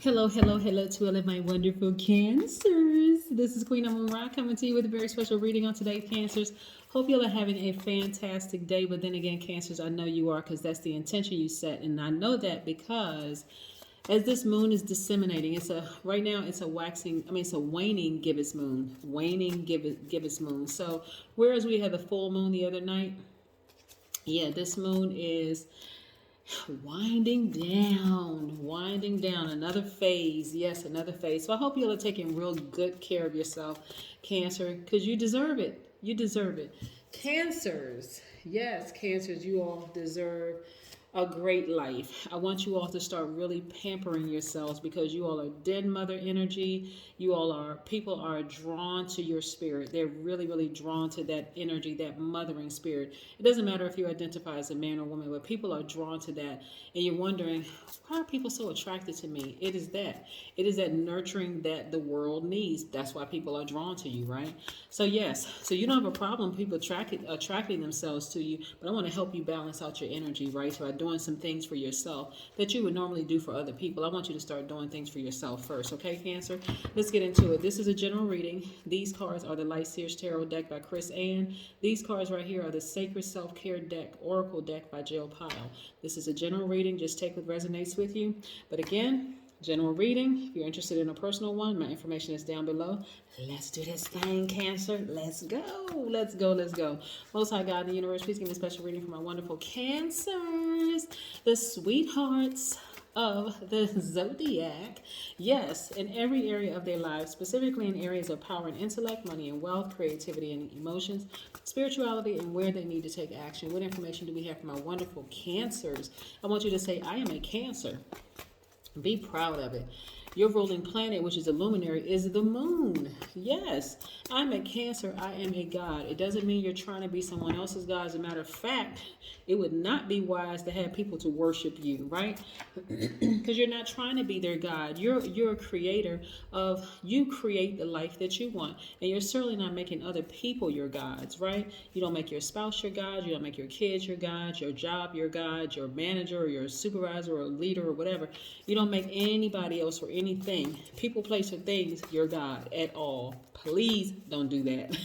Hello, hello, hello to all of my wonderful cancers. This is Queen Amun Ra coming to you with a very special reading on today, cancers. Hope you all are having a fantastic day. But then again, cancers, I know you are because that's the intention you set. And I know that because as this moon is disseminating, right now it's a it's a waning gibbous moon. Waning gibbous moon. So whereas we had the full moon the other night, yeah, this moon is winding down, another phase. Yes, another phase. So I hope you all are taking real good care of yourself, Cancer, because you deserve it. You deserve it. Cancers, yes, Cancers, you all deserve a great life. I want you all to start really pampering yourselves because you all are dead mother energy. People are drawn to your spirit. They're really, really drawn to that energy, that mothering spirit. It doesn't matter if you identify as a man or woman, but people are drawn to that. And you're wondering, why are people so attracted to me? It is that. It is that nurturing that the world needs. That's why people are drawn to you, right? So yes, so you don't have a problem people attracting themselves to you, but I want to help you balance out your energy, right? So by doing some things for yourself that you would normally do for other people, I want you to start doing things for yourself first, okay, Cancer? Let's get into it. This is a general reading. These cards are the Light Seers Tarot deck by Chris Ann. These cards right here are the Sacred Self-Care deck, Oracle deck by Jill Pyle. This is a general reading. Just take what resonates with you. But again, general reading. If you're interested in a personal one, my information is down below. Let's do this thing, Cancer. Let's go. Let's go. Let's go. Most High God in the universe, please give me a special reading for my wonderful Cancers, the sweethearts of the Zodiac. Yes, in every area of their lives, specifically in areas of power and intellect, money and wealth, creativity and emotions, spirituality, and where they need to take action. What information do we have for my wonderful Cancers? I want you to say, I am a Cancer. Be proud of it. Your ruling planet, which is a luminary, is the moon. Yes, I'm a Cancer. I am a God. It doesn't mean you're trying to be someone else's God. As a matter of fact, it would not be wise to have people to worship you, right? Because you're not trying to be their God. You're a creator of, you create the life that you want. And you're certainly not making other people your gods, right? You don't make your spouse your God. You don't make your kids your God, your job your God, your manager or your supervisor or leader or whatever. You don't make anybody else or anything, people, place, or things your God at all. Please don't do that.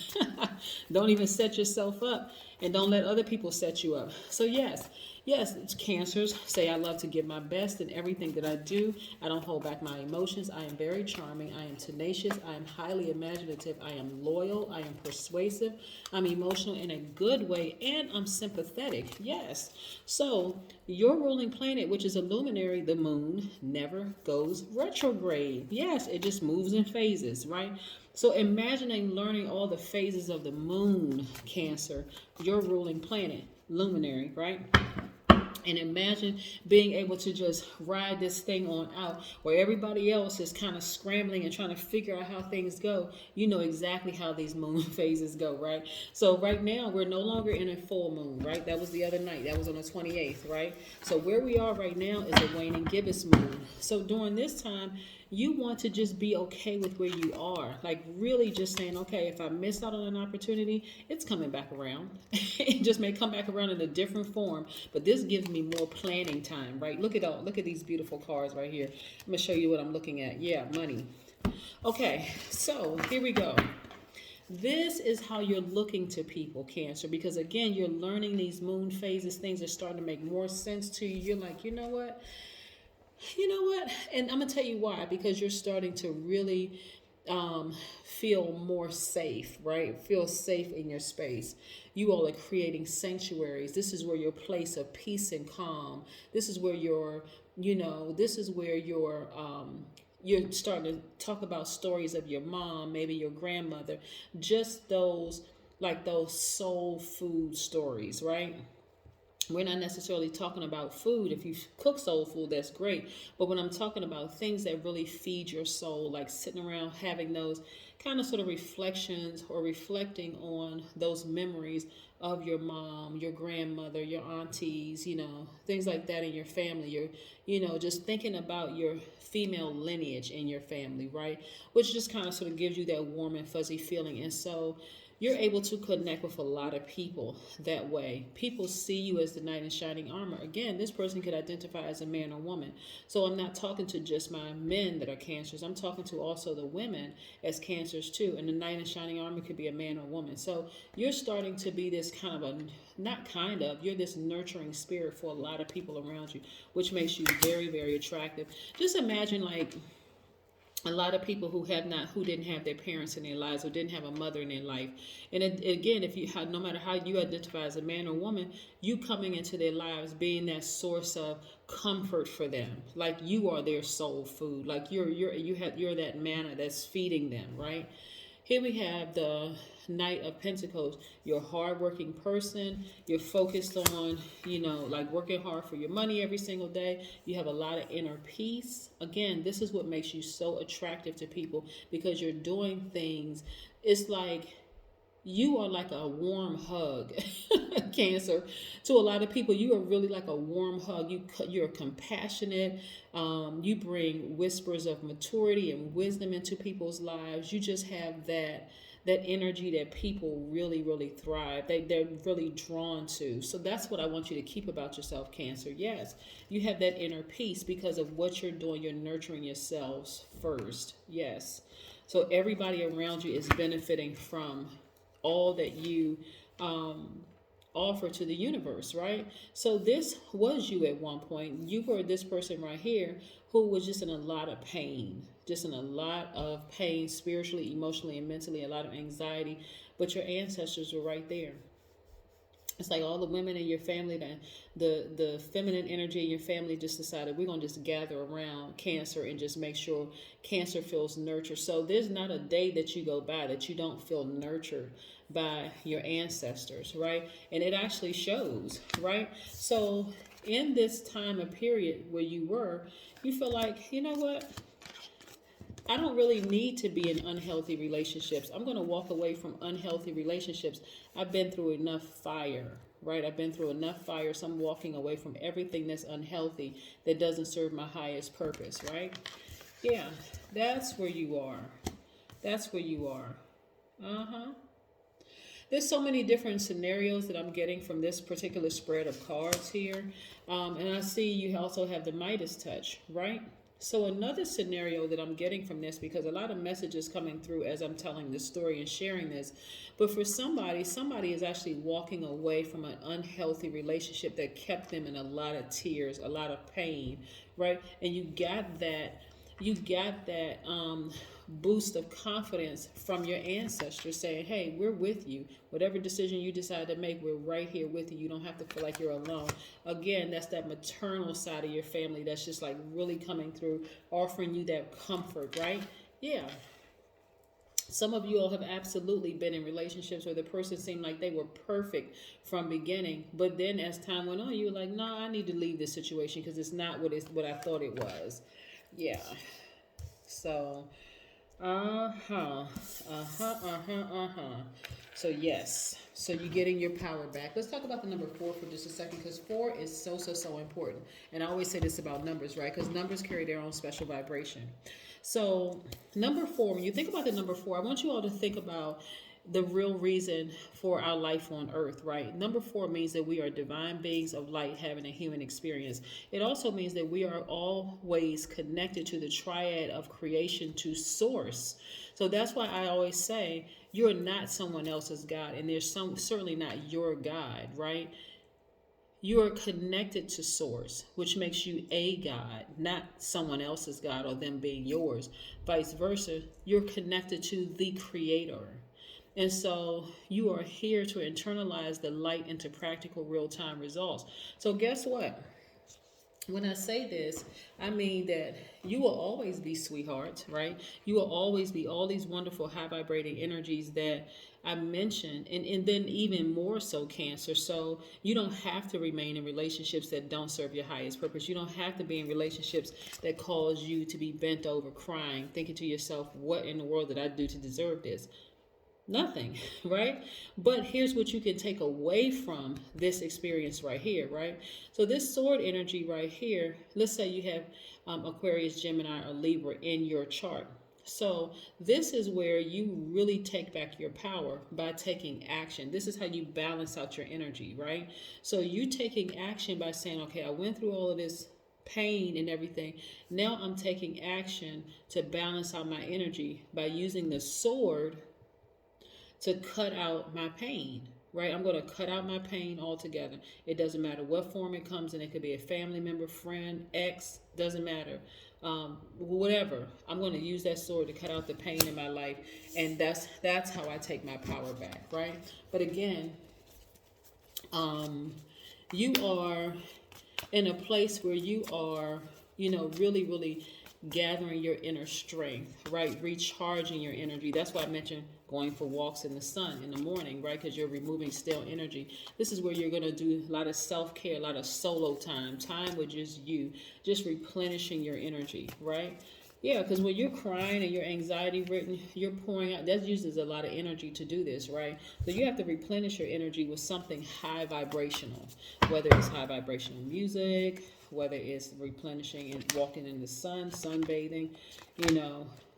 Don't even set yourself up, and don't let other people set you up. So yes, it's Cancers. Say, I love to give my best in everything that I do. I don't hold back my emotions. I am very charming. I am tenacious. I am highly imaginative. I am loyal. I am persuasive. I'm emotional in a good way, and I'm sympathetic. Yes. So your ruling planet, which is a luminary, the moon, never goes retrograde. Yes, it just moves in phases, right? So imagining learning all the phases of the moon, Cancer, your ruling planet, luminary, right? And imagine being able to just ride this thing on out where everybody else is kind of scrambling and trying to figure out how things go. You know exactly how these moon phases go, right? So right now we're no longer in a full moon, right? That was the other night. That was on the 28th, right? So where we are right now is a waning gibbous moon. So during this time, you want to just be okay with where you are. Like really just saying, okay, if I miss out on an opportunity, it's coming back around. It just may come back around in a different form, but this gives me more planning time, right? Look at these beautiful cards right here. I'm gonna show you what I'm looking at. Yeah, money. Okay, so here we go. This is how you're looking to people, Cancer, because again, you're learning these moon phases. Things are starting to make more sense to you. You're like, you know what? And I'm gonna tell you why, because you're starting to really feel more safe, right? Feel safe in your space. You all are creating sanctuaries. This is where your place of peace and calm. This is where you're starting to talk about stories of your mom, maybe your grandmother, just those, like those soul food stories, right? We're not necessarily talking about food. If you cook soul food, that's great. But when I'm talking about things that really feed your soul, like sitting around having those kind of sort of reflections or reflecting on those memories of your mom, your grandmother, your aunties, things like that in your family. Just thinking about your female lineage in your family, right? Which just kind of sort of gives you that warm and fuzzy feeling. And so you're able to connect with a lot of people that way. People see you as the knight in shining armor. Again, this person could identify as a man or woman. So I'm not talking to just my men that are cancers. I'm talking to also the women as cancers too. And the knight in shining armor could be a man or woman. So you're starting to be this kind of you're this nurturing spirit for a lot of people around you, which makes you very, very attractive. Just imagine like a lot of people who didn't have their parents in their lives or didn't have a mother in their life. And again, no matter how you identify as a man or woman, you coming into their lives being that source of comfort for them. Like you are their soul food. Like you're that manna that's feeding them, right? Here we have the Knight of Pentacles. You're a hardworking person. You're focused on, like working hard for your money every single day. You have a lot of inner peace. Again, this is what makes you so attractive to people because you're doing things. It's like you are like a warm hug, Cancer. To a lot of people, you are really like a warm hug. You're compassionate. You bring whispers of maturity and wisdom into people's lives. You just have that energy that people really, really thrive. They're really drawn to. So that's what I want you to keep about yourself, Cancer. Yes, you have that inner peace because of what you're doing. You're nurturing yourselves first. Yes. So everybody around you is benefiting from all that you offer to the universe, right? So this was you at one point. You were this person right here who was just in a lot of pain, spiritually, emotionally, and mentally, a lot of anxiety, but your ancestors were right there. It's like all the women in your family, the feminine energy in your family just decided we're going to just gather around Cancer and just make sure Cancer feels nurtured. So there's not a day that you go by that you don't feel nurtured by your ancestors, right? And it actually shows, right? So in this time of period where you feel like, you know what? I don't really need to be in unhealthy relationships. I'm going to walk away from unhealthy relationships. I've been through enough fire, right? I've been through enough fire, so I'm walking away from everything that's unhealthy that doesn't serve my highest purpose, right? Yeah, that's where you are. That's where you are. There's so many different scenarios that I'm getting from this particular spread of cards here. And I see you also have the Midas touch, right? So another scenario that I'm getting from this, because a lot of messages coming through as I'm telling this story and sharing this, but for somebody is actually walking away from an unhealthy relationship that kept them in a lot of tears, a lot of pain, right? And you got that boost of confidence from your ancestors saying, hey, we're with you. Whatever decision you decide to make, we're right here with you. You don't have to feel like you're alone. Again, that's that maternal side of your family that's just like really coming through, offering you that comfort, right? Yeah. Some of you all have absolutely been in relationships where the person seemed like they were perfect from beginning, but then as time went on, you were like, no, I need to leave this situation because it's not what I thought it was. Yeah. So, So yes, so you're getting your power back. Let's talk about the number 4 for just a second, because 4 is so important. And I always say this about numbers, right? Because numbers carry their own special vibration. So number 4, when you think about the number 4, I want you all to think about the real reason for our life on earth, right? Number 4 means that we are divine beings of light having a human experience. It also means that we are always connected to the triad of creation, to source. So that's why I always say you're not someone else's God, and there's certainly not your God, right? You are connected to source, which makes you a God, not someone else's God or them being yours. Vice versa, you're connected to the creator. And so you are here to internalize the light into practical real-time results. So guess what? When I say this, I mean that you will always be sweethearts, right? You will always be all these wonderful high vibrating energies that I mentioned, and then even more so Cancer. So you don't have to remain in relationships that don't serve your highest purpose. You don't have to be in relationships that cause you to be bent over crying, thinking to yourself, what in the world did I do to deserve this? Nothing, right? But here's what you can take away from this experience right here, right? So this sword energy right here, let's say you have Aquarius, Gemini, or Libra in your chart. So this is where you really take back your power by taking action. This is how you balance out your energy, right? So you taking action by saying, okay, I went through all of this pain and everything. Now I'm taking action to balance out my energy by using the sword to cut out my pain, right? I'm going to cut out my pain altogether. It doesn't matter what form it comes in. It could be a family member, friend, ex, doesn't matter. Whatever. I'm going to use that sword to cut out the pain in my life. And that's how I take my power back, right? But again, you are in a place where you are, really, really gathering your inner strength, right? Recharging your energy. That's why I mentioned going for walks in the sun in the morning, right? Because you're removing stale energy. This is where you're going to do a lot of self-care, a lot of solo time with just you, just replenishing your energy, right? Yeah, because when you're crying and you're anxiety ridden, you're pouring out, that uses a lot of energy to do this, right? So you have to replenish your energy with something high vibrational, whether it's high vibrational music, whether it's replenishing and walking in the sun, sunbathing.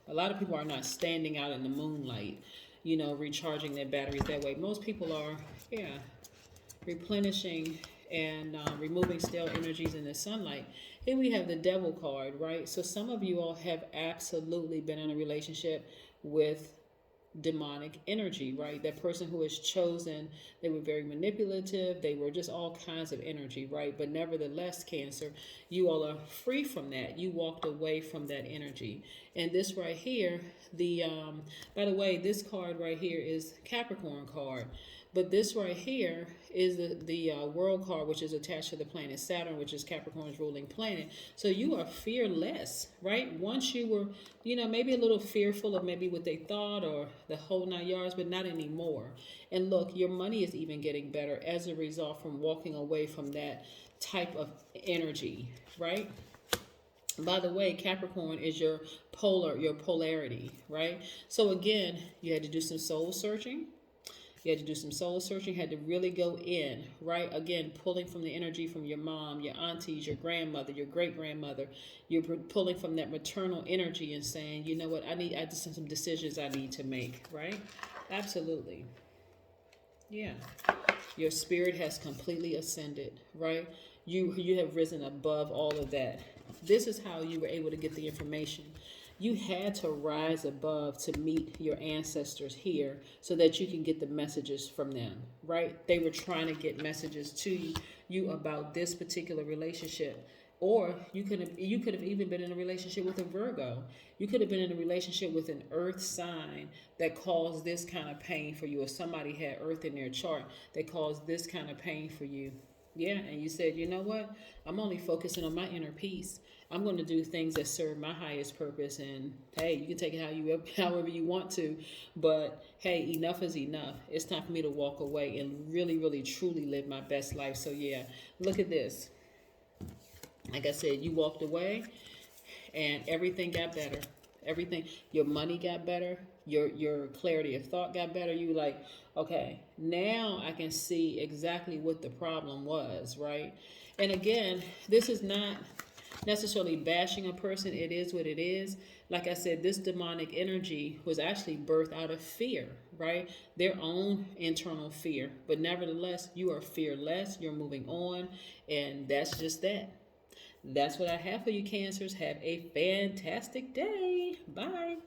A lot of people are not standing out in the moonlight, recharging their batteries that way. Most people are, replenishing and removing stale energies in the sunlight. Here we have the devil card, right? So some of you all have absolutely been in a relationship with demonic energy, right? That person who is chosen, they were very manipulative, they were just all kinds of energy, right? But nevertheless, Cancer, you all are free from that. You walked away from that energy. And this right here, by the way, this card right here is Capricorn card. But this right here is the world card, which is attached to the planet Saturn, which is Capricorn's ruling planet. So you are fearless, right? Once you were, maybe a little fearful of maybe what they thought or the whole 9 yards, but not anymore. And look, your money is even getting better as a result from walking away from that type of energy, right? By the way, Capricorn is your polarity, right? So again, you had to do some soul searching. You had to do some soul searching, had to really go in, right? Again, pulling from the energy from your mom, your aunties, your grandmother, your great-grandmother. You're pulling from that maternal energy and saying, you know what, I just some decisions I need to make, right? Absolutely. Yeah. Your spirit has completely ascended, right? You have risen above all of that. This is how you were able to get the information. You had to rise above to meet your ancestors here so that you can get the messages from them, right? They were trying to get messages to you about this particular relationship. Or you could have even been in a relationship with a Virgo. You could have been in a relationship with an earth sign that caused this kind of pain for you, or somebody had earth in their chart that caused this kind of pain for you. Yeah, and you said, you know what? I'm only focusing on my inner peace. I'm going to do things that serve my highest purpose. And hey, you can take it however you want to. But hey, enough is enough. It's time for me to walk away and really, really, truly live my best life. So yeah, look at this. Like I said, you walked away and everything got better. Everything, your money got better, your clarity of thought got better. You were like, okay, now I can see exactly what the problem was, right? And again, this is not necessarily bashing a person. It is what it is. Like I said, this demonic energy was actually birthed out of fear, right? Their own internal fear. But nevertheless, you are fearless. You're moving on. And that's just that. That's what I have for you, Cancers. Have a fantastic day. Bye.